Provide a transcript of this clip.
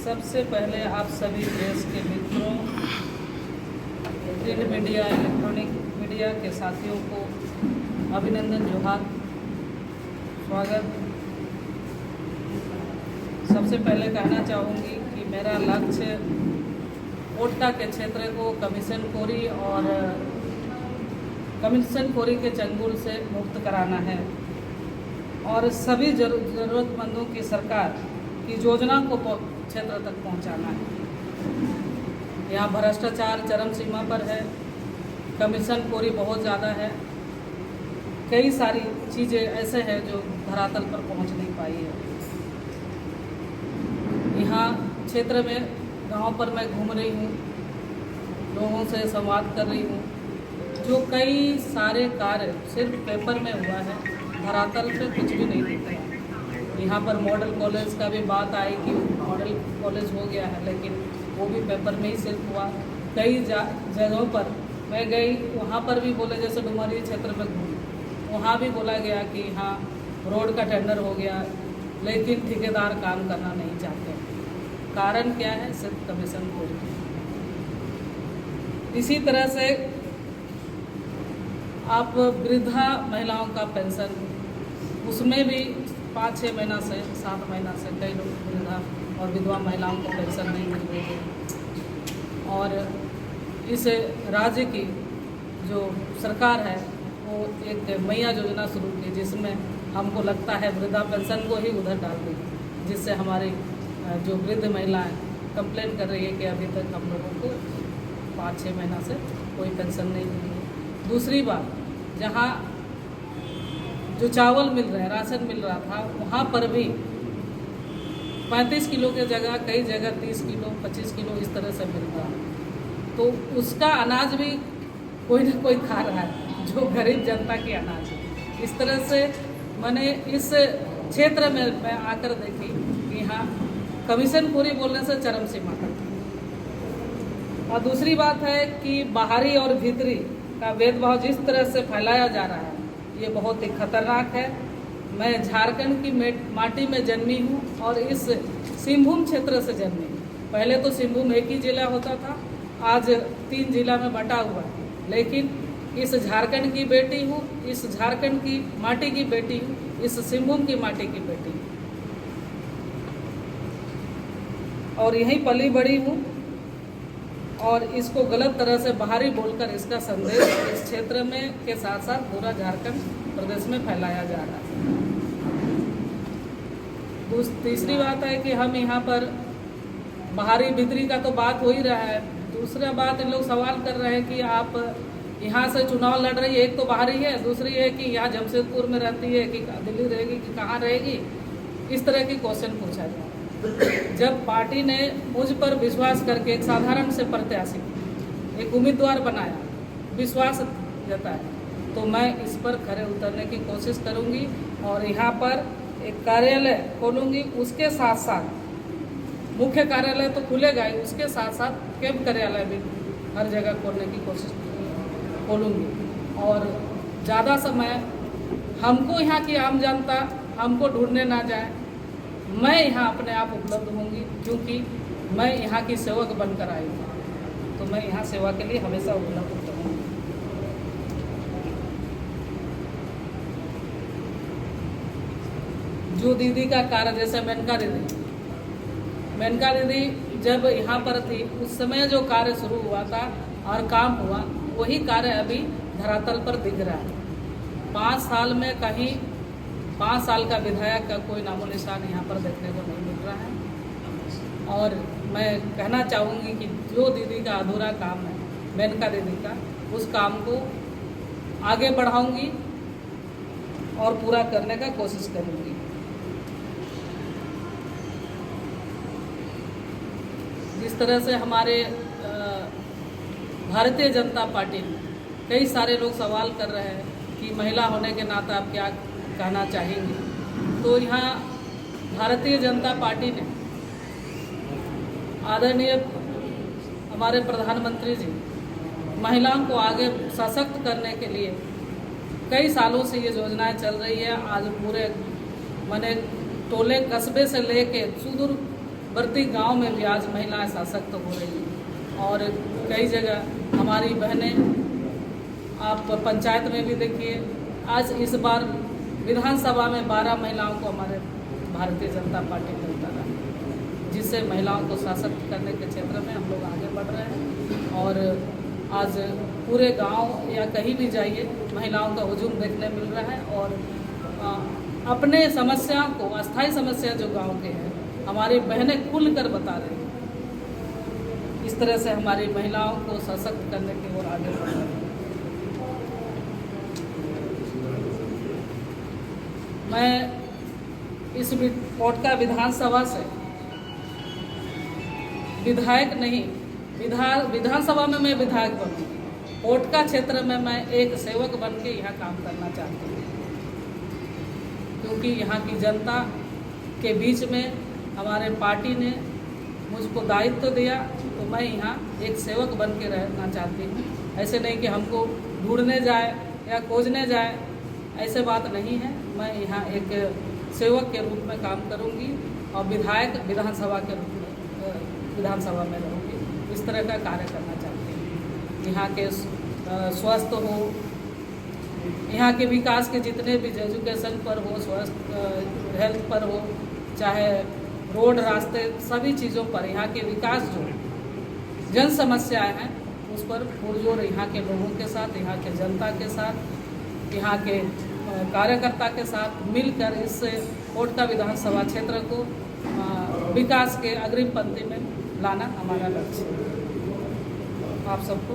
सबसे पहले आप सभी देश के मित्रों, प्रिंट मीडिया, इलेक्ट्रॉनिक मीडिया के साथियों को अभिनंदन, जोहार, स्वागत। सबसे पहले कहना चाहूँगी कि मेरा लक्ष्य ओट्टा के क्षेत्र को कमीशन खोरी के चंगुल से मुक्त कराना है और सभी ज़रूरतमंदों की सरकार की योजना को क्षेत्र तक पहुंचाना है। यहाँ भ्रष्टाचार चरम सीमा पर है, कमीशन खोरी बहुत ज़्यादा है, कई सारी चीज़ें ऐसे हैं जो धरातल पर पहुंच नहीं पाई है। यहाँ क्षेत्र में गांव पर मैं घूम रही हूँ, लोगों से संवाद कर रही हूँ, जो कई सारे कार्य सिर्फ पेपर में हुआ है, धरातल पे कुछ भी नहीं दिख रहा। यहाँ पर मॉडल कॉलेज का भी बात आई कि मॉडल कॉलेज हो गया है, लेकिन वो भी पेपर में ही सिर्फ हुआ। कई जगहों पर मैं गई, वहाँ पर भी बोले, जैसे डुमरिया क्षेत्र में घूमी, वहाँ भी बोला गया कि हाँ रोड का टेंडर हो गया, लेकिन ठेकेदार काम करना नहीं चाहते। कारण क्या है? सिर्फ कमीशन खोरी। इसी तरह से आप वृद्धा महिलाओं का पेंशन, उसमें भी 5-6 महीना से 7 महीना से कई लोग वृद्धा और विधवा महिलाओं को पेंशन नहीं मिल रही है। और इस राज्य की जो सरकार है वो एक मैया योजना शुरू की, जिसमें हमको लगता है वृद्धा पेंशन को ही उधर डाल दी, जिससे हमारी जो वृद्ध महिलाएं कंप्लेन कर रही है कि अभी तक हम लोगों को 5-6 महीना से कोई पेंशन नहीं मिली है। दूसरी बात, जहाँ जो चावल मिल रहे हैं, राशन मिल रहा था, वहाँ पर भी 35 किलो के जगह कई जगह 30 किलो 25 किलो इस तरह से मिल रहा है। तो उसका अनाज भी कोई ना कोई खा रहा है, जो गरीब जनता की अनाज है। इस तरह से मैंने इस क्षेत्र में मैं आकर देखी कि यहाँ कमीशन खोरी बोलने से चरम सीमा तक। और दूसरी बात है कि बाहरी और भीतरी का भेदभाव जिस तरह से फैलाया जा रहा है, ये बहुत ही खतरनाक है। मैं झारखंड की माटी में जन्मी हूँ और इस सिंहभूम क्षेत्र से जन्मी हूँ। पहले तो सिंहभूम एक ही जिला होता था, आज 3 जिला में बटा हुआ है, लेकिन इस झारखंड की बेटी हूँ, इस झारखंड की माटी की बेटी हूँ, इस सिंहभूम की माटी की बेटी हूँ और यहीं पली बड़ी हूँ। और इसको गलत तरह से बाहरी बोलकर इसका संदेश इस क्षेत्र में के साथ साथ पूरा झारखंड प्रदेश में फैलाया जा रहा है। तीसरी बात है कि हम यहाँ पर बाहरी भीतरी का तो बात हो ही रहा है। दूसरा बात, इन लोग सवाल कर रहे हैं कि आप यहाँ से चुनाव लड़ रही है, एक तो बाहरी है, दूसरी है कि यहाँ जमशेदपुर में रहती है कि दिल्ली रहेगी कि कहाँ रहेगी, इस तरह की क्वेश्चन पूछा जाए। जब पार्टी ने मुझ पर विश्वास करके एक साधारण से प्रत्याशी, एक उम्मीदवार बनाया, विश्वास जताया, तो मैं इस पर खरे उतरने की कोशिश करूंगी और यहाँ पर एक कार्यालय खोलूंगी। उसके साथ साथ मुख्य कार्यालय तो खुलेगा ही, उसके साथ साथ कैंप कार्यालय भी हर जगह खोलने की कोशिश खोलूंगी। और ज़्यादा समय हमको, यहाँ की आम जनता हमको ढूंढने ना जाए, मैं यहाँ अपने आप उपलब्ध होंगी, क्योंकि मैं यहाँ की सेवक बनकर आई हूँ, तो मैं यहाँ सेवा के लिए हमेशा उपलब्ध रहूँगी। जो दीदी का कार्य, जैसे मेनका दीदी जब यहाँ पर थी, उस समय जो कार्य शुरू हुआ था और काम हुआ, वही कार्य अभी धरातल पर दिख रहा है। 5 साल में कहीं 5 साल का विधायक का कोई नामो निशान यहाँ पर देखने को नहीं मिल रहा है। और मैं कहना चाहूँगी कि जो दीदी का अधूरा काम है, मेनका दीदी का, उस काम को आगे बढ़ाऊँगी और पूरा करने का कोशिश करूँगी। जिस तरह से हमारे भारतीय जनता पार्टी में कई सारे लोग सवाल कर रहे हैं कि महिला होने के नाते आप क्या कहना चाहेंगे, तो यहाँ भारतीय जनता पार्टी ने आदरणीय हमारे प्रधानमंत्री जी महिलाओं को आगे सशक्त करने के लिए कई सालों से ये योजनाएं चल रही है। आज पूरे माने टोले कस्बे से लेके सुदूर प्रति गांव में भी आज महिलाएं सशक्त हो रही हैं और कई जगह हमारी बहनें आप पंचायत में भी देखिए। आज इस बार विधानसभा में 12 महिलाओं को हमारे भारतीय जनता पार्टी ने उतारा, जिससे महिलाओं को सशक्त करने के क्षेत्र में हम लोग आगे बढ़ रहे हैं। और आज पूरे गांव या कहीं भी जाइए महिलाओं का हुजूम देखने मिल रहा है और अपने समस्याओं को, अस्थायी समस्या जो गांव के हैं, हमारी बहनें खुल कर बता रही हैं। इस तरह से हमारी महिलाओं को सशक्त करने की ओर आगे बढ़ रहे हैं। मैं इस कोटका विधानसभा से विधायक नहीं, विधानसभा में मैं विधायक बनूंगी, कोटका क्षेत्र में मैं एक सेवक बन के यहाँ काम करना चाहती हूँ, क्योंकि यहाँ की जनता के बीच में हमारे पार्टी ने मुझको दायित्व दिया, तो मैं यहाँ एक सेवक बन के रहना चाहती हूँ। ऐसे नहीं कि हमको ढूंढने जाए या खोजने जाए, ऐसे बात नहीं है। मैं यहाँ एक सेवक के रूप में काम करूँगी और विधायक विधानसभा के रूप में विधानसभा में रहूँगी। इस तरह का कार्य करना चाहती हूँ। यहाँ के स्वास्थ्य हो, यहाँ के विकास के जितने भी एजुकेशन पर हो, स्वास्थ्य हेल्थ पर हो, चाहे रोड रास्ते, सभी चीज़ों पर यहाँ के विकास जो जन समस्याएं हैं उस पर पुरजोर यहाँ के लोगों के साथ, यहाँ के जनता के साथ, यहाँ के कार्यकर्ता के साथ मिलकर इस कोटका विधानसभा क्षेत्र को विकास के अग्रिम पंक्ति में लाना हमारा लक्ष्य है। आप सबको